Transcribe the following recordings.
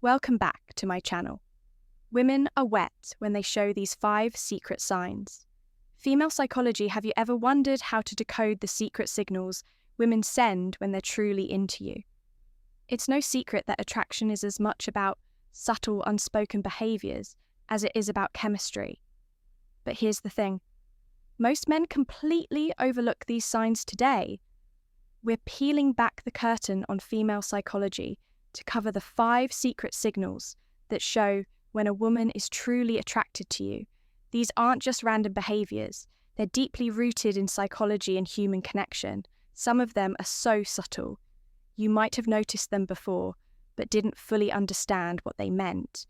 Welcome back to my channel. Women are wet when they show these 5 secret signs. Female psychology, have you ever wondered how to decode the secret signals women send when they're truly into you? It's no secret that attraction is as much about subtle, unspoken behaviours as it is about chemistry. But here's the thing. Most men completely overlook these signs today. We're peeling back the curtain on female psychology to cover the 5 secret signals that show when a woman is truly attracted to you. These aren't just random behaviours, they're deeply rooted in psychology and human connection. Some of them are so subtle. You might have noticed them before, but didn't fully understand what they meant.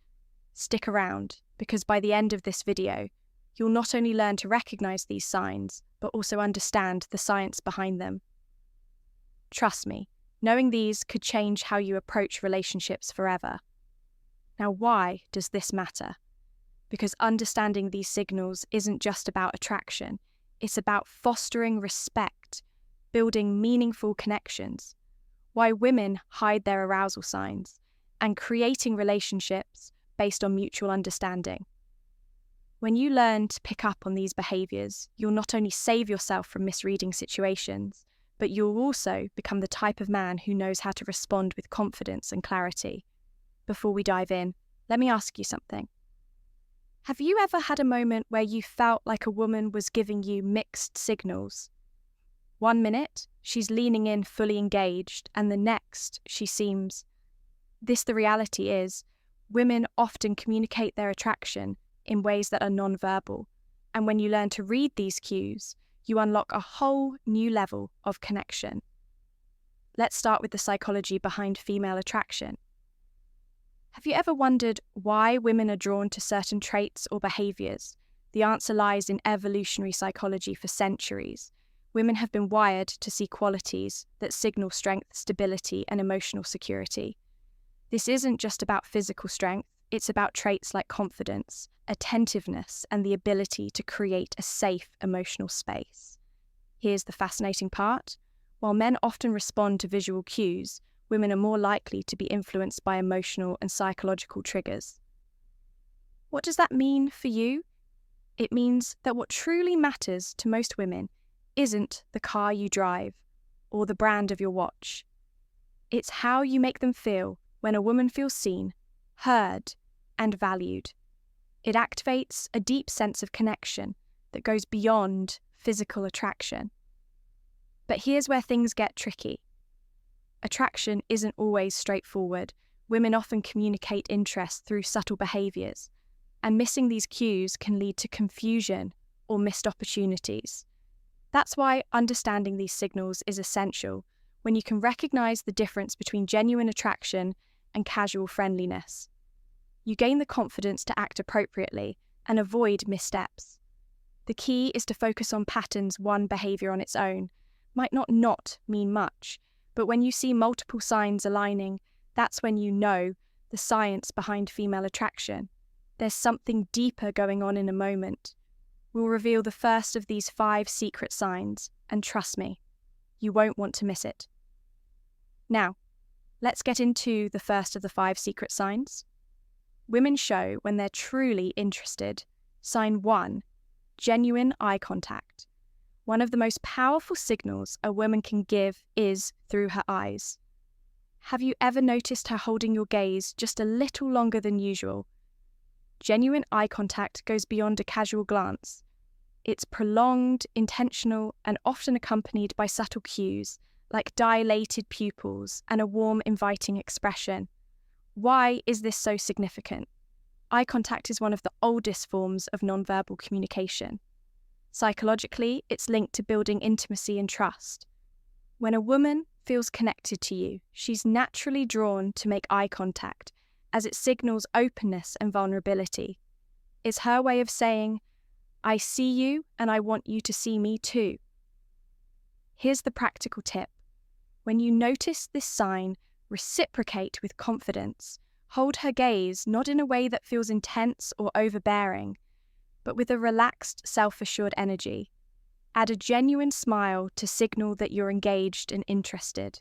Stick around, because by the end of this video, you'll not only learn to recognise these signs, but also understand the science behind them. Trust me, knowing these could change how you approach relationships forever. Now, why does this matter? Because understanding these signals isn't just about attraction, it's about fostering respect, building meaningful connections, why women hide their arousal signs, and creating relationships based on mutual understanding. When you learn to pick up on these behaviours, you'll not only save yourself from misreading situations, but you'll also become the type of man who knows how to respond with confidence and clarity. Before we dive in, let me ask you something. Have you ever had a moment where you felt like a woman was giving you mixed signals? 1 minute, she's leaning in fully engaged, and the next, she seems... The reality is, women often communicate their attraction in ways that are non-verbal, and when you learn to read these cues, you unlock a whole new level of connection. Let's start with the psychology behind female attraction. Have you ever wondered why women are drawn to certain traits or behaviours? The answer lies in evolutionary psychology. For centuries, women have been wired to see qualities that signal strength, stability, and emotional security. This isn't just about physical strength, it's about traits like confidence, attentiveness, and the ability to create a safe emotional space. Here's the fascinating part. While men often respond to visual cues, women are more likely to be influenced by emotional and psychological triggers. What does that mean for you? It means that what truly matters to most women isn't the car you drive or the brand of your watch. It's how you make them feel when a woman feels seen, heard, and valued. It activates a deep sense of connection that goes beyond physical attraction. But here's where things get tricky. Attraction isn't always straightforward. Women often communicate interest through subtle behaviours, and missing these cues can lead to confusion or missed opportunities. That's why understanding these signals is essential when you can recognise the difference between genuine attraction and casual friendliness. You gain the confidence to act appropriately and avoid missteps. The key is to focus on patterns. One behaviour on its own might not mean much, but when you see multiple signs aligning, that's when you know the science behind female attraction. There's something deeper going on in a moment. We'll reveal the first of these 5 secret signs, and trust me, you won't want to miss it. Now, let's get into the first of the 5 secret signs. Women show when they're truly interested. Sign 1, genuine eye contact. One of the most powerful signals a woman can give is through her eyes. Have you ever noticed her holding your gaze just a little longer than usual? Genuine eye contact goes beyond a casual glance. It's prolonged, intentional, and often accompanied by subtle cues, like dilated pupils and a warm, inviting expression. Why is this so significant? Eye contact is one of the oldest forms of nonverbal communication. Psychologically, it's linked to building intimacy and trust. When a woman feels connected to you, she's naturally drawn to make eye contact, as it signals openness and vulnerability. It's her way of saying, I see you and I want you to see me too. Here's the practical tip. When you notice this sign, reciprocate with confidence. Hold her gaze not in a way that feels intense or overbearing, but with a relaxed, self-assured energy. Add a genuine smile to signal that you're engaged and interested.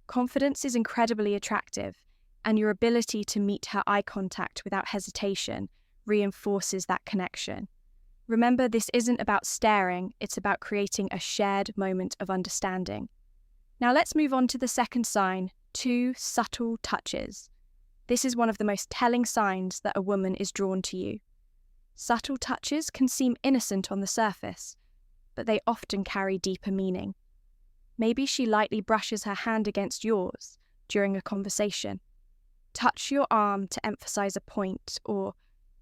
Confidence is incredibly attractive, and your ability to meet her eye contact without hesitation reinforces that connection. Remember, this isn't about staring, it's about creating a shared moment of understanding. Now let's move on to the second sign, 2 subtle touches. This is one of the most telling signs that a woman is drawn to you. Subtle touches can seem innocent on the surface, but they often carry deeper meaning. Maybe she lightly brushes her hand against yours during a conversation, touches your arm to emphasize a point, or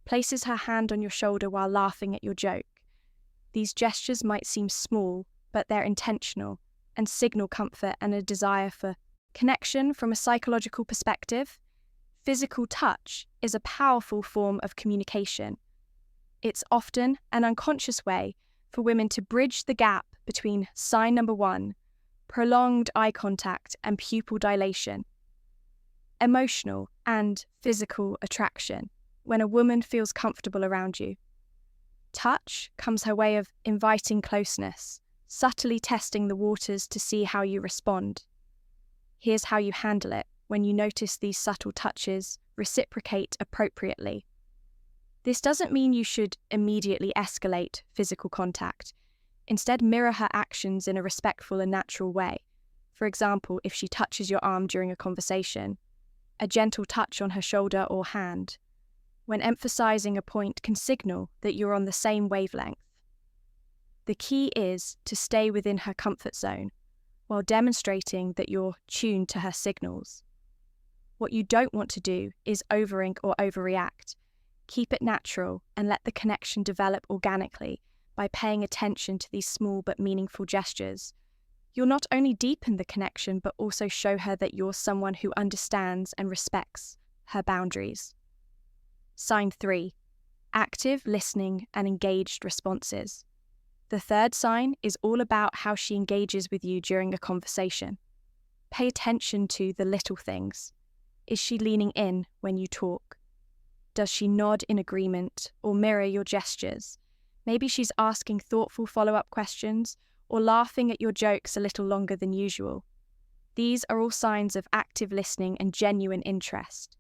places her hand on your shoulder while laughing at your joke. These gestures might seem small, but they're intentional and signal comfort and a desire for connection. From a psychological perspective, physical touch is a powerful form of communication. It's often an unconscious way for women to bridge the gap between sign number 1, prolonged eye contact and pupil dilation, emotional and physical attraction, when a woman feels comfortable around you. Touch comes her way of inviting closeness, subtly testing the waters to see how you respond. Here's how you handle it when you notice these subtle touches: reciprocate appropriately. This doesn't mean you should immediately escalate physical contact. Instead, mirror her actions in a respectful and natural way. For example, if she touches your arm during a conversation, a gentle touch on her shoulder or hand, when emphasizing a point, can signal that you're on the same wavelength. The key is to stay within her comfort zone while demonstrating that you're tuned to her signals. What you don't want to do is overink or overreact. Keep it natural and let the connection develop organically by paying attention to these small but meaningful gestures. You'll not only deepen the connection but also show her that you're someone who understands and respects her boundaries. Sign 3. Active listening and engaged responses. The third sign is all about how she engages with you during a conversation. Pay attention to the little things. Is she leaning in when you talk? Does she nod in agreement or mirror your gestures? Maybe she's asking thoughtful follow-up questions or laughing at your jokes a little longer than usual. These are all signs of active listening and genuine interest.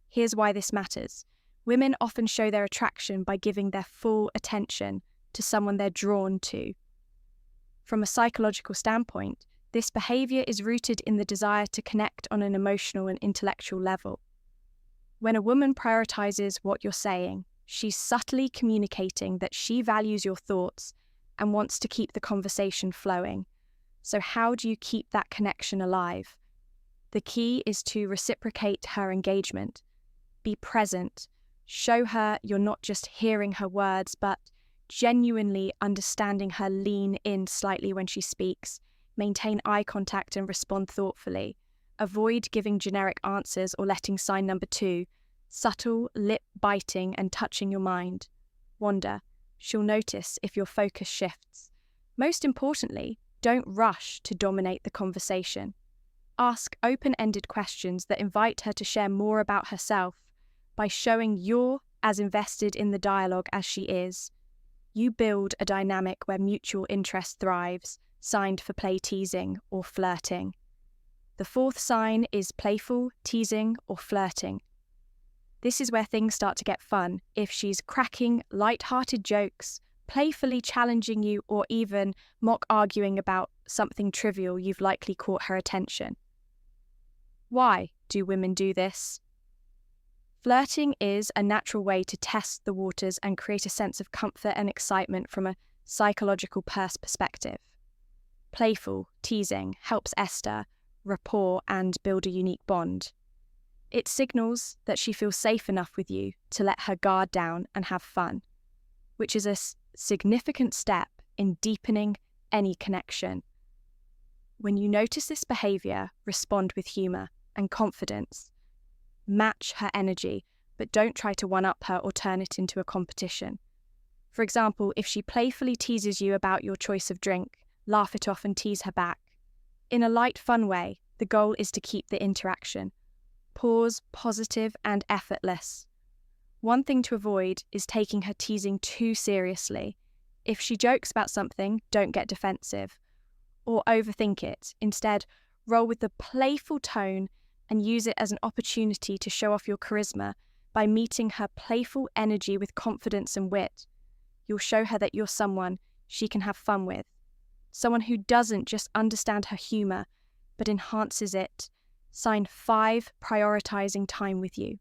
Here's why this matters. Women often show their attraction by giving their full attention to someone they're drawn to. From a psychological standpoint, this behavior is rooted in the desire to connect on an emotional and intellectual level. When a woman prioritizes what you're saying, she's subtly communicating that she values your thoughts and wants to keep the conversation flowing. So how do you keep that connection alive? The key is to reciprocate her engagement. Be present. Show her you're not just hearing her words, but genuinely understanding her. Lean in slightly when she speaks. Maintain eye contact and respond thoughtfully. Avoid giving generic answers or letting sign number 2, subtle lip biting and touching your mind, wander. She'll notice if your focus shifts. Most importantly, don't rush to dominate the conversation. Ask open-ended questions that invite her to share more about herself. By showing you're as invested in the dialogue as she is, you build a dynamic where mutual interest thrives, signed for play, teasing, or flirting. The fourth sign is playful, teasing, or flirting. This is where things start to get fun. If she's cracking light-hearted jokes, playfully challenging you, or even mock arguing about something trivial, you've likely caught her attention. Why do women do this? Flirting is a natural way to test the waters and create a sense of comfort and excitement from a psychological perspective. Playful, teasing helps Esther rapport and build a unique bond. It signals that she feels safe enough with you to let her guard down and have fun, which is a significant step in deepening any connection. When you notice this behavior, respond with humor and confidence. Match her energy, but don't try to one-up her or turn it into a competition. For example, if she playfully teases you about your choice of drink, laugh it off and tease her back. In a light, fun way, the goal is to keep the interaction. Pause, positive, and effortless. One thing to avoid is taking her teasing too seriously. If she jokes about something, don't get defensive or overthink it. Instead, roll with the playful tone and use it as an opportunity to show off your charisma by meeting her playful energy with confidence and wit. You'll show her that you're someone she can have fun with, someone who doesn't just understand her humor, but enhances it. Sign 5, prioritizing time with you.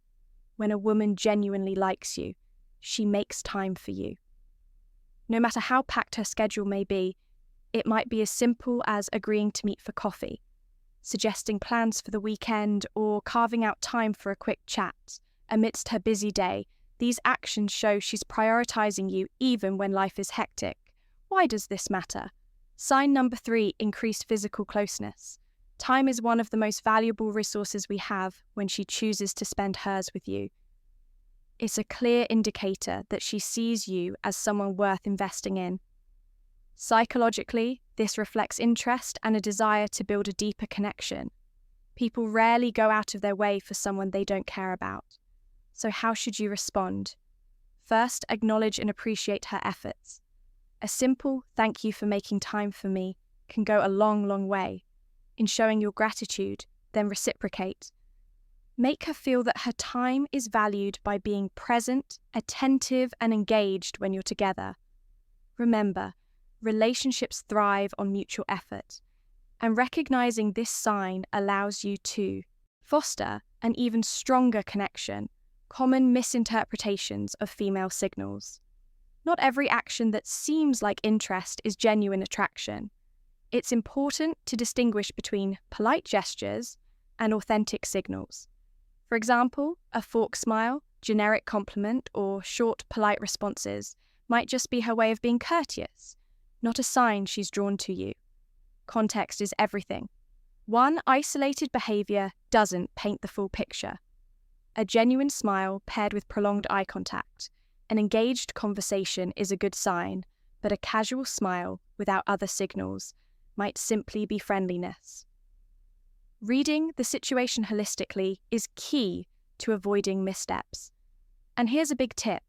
When a woman genuinely likes you, she makes time for you. No matter how packed her schedule may be, it might be as simple as agreeing to meet for coffee, suggesting plans for the weekend, or carving out time for a quick chat. Amidst her busy day, these actions show she's prioritizing you even when life is hectic. Why does this matter? Sign number 3, increased physical closeness. Time is one of the most valuable resources we have when she chooses to spend hers with you. It's a clear indicator that she sees you as someone worth investing in. Psychologically, this reflects interest and a desire to build a deeper connection. People rarely go out of their way for someone they don't care about. So how should you respond? First, acknowledge and appreciate her efforts. A simple "thank you for making time for me" can go a long, long way. In showing your gratitude, then reciprocate. Make her feel that her time is valued by being present, attentive, and engaged when you're together. Remember, relationships thrive on mutual effort, and recognizing this sign allows you to foster an even stronger connection. Common misinterpretations of female signals. Not every action that seems like interest is genuine attraction. It's important to distinguish between polite gestures and authentic signals. For example, a fork smile, generic compliment, or short, polite responses might just be her way of being courteous, not a sign she's drawn to you. Context is everything. One isolated behavior doesn't paint the full picture. A genuine smile paired with prolonged eye contact, an engaged conversation is a good sign, but a casual smile without other signals might simply be friendliness. Reading the situation holistically is key to avoiding missteps. And here's a big tip.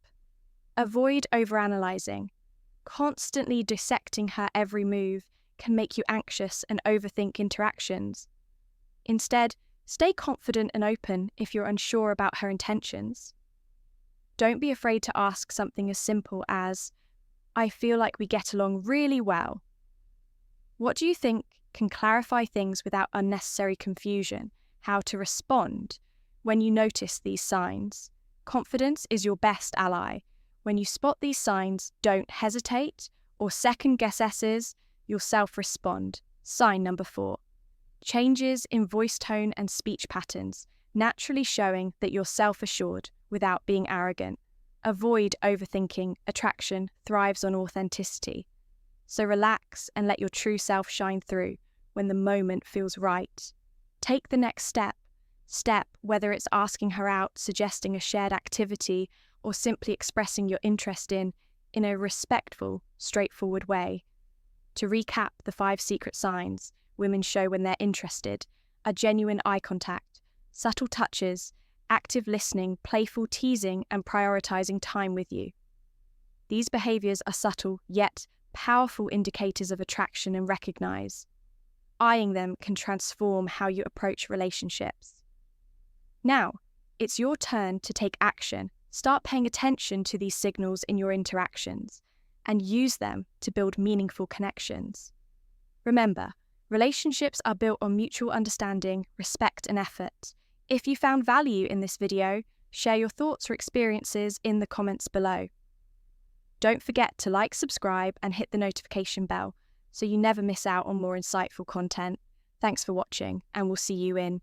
Avoid overanalyzing. Constantly dissecting her every move can make you anxious and overthink interactions. Instead, stay confident and open if you're unsure about her intentions. Don't be afraid to ask something as simple as, "I feel like we get along really well. What do you think?" can clarify things without unnecessary confusion. How to respond when you notice these signs. Confidence is your best ally. When you spot these signs, don't hesitate or second-guess S's, yourself respond. Sign number 4. Changes in voice tone and speech patterns, naturally showing that you're self-assured without being arrogant. Avoid overthinking. Attraction thrives on authenticity. So relax and let your true self shine through when the moment feels right. Take the next step, whether it's asking her out, suggesting a shared activity, or simply expressing your interest in a respectful, straightforward way. To recap the 5 secret signs women show when they're interested are genuine eye contact, subtle touches, active listening, playful teasing, and prioritizing time with you. These behaviors are subtle yet powerful indicators of attraction and recognize. Eyeing them can transform how you approach relationships. Now, it's your turn to take action. Start paying attention to these signals in your interactions and use them to build meaningful connections. Remember, relationships are built on mutual understanding, respect, and effort. If you found value in this video, share your thoughts or experiences in the comments below. Don't forget to like, subscribe, and hit the notification bell so you never miss out on more insightful content. Thanks for watching, and we'll see you in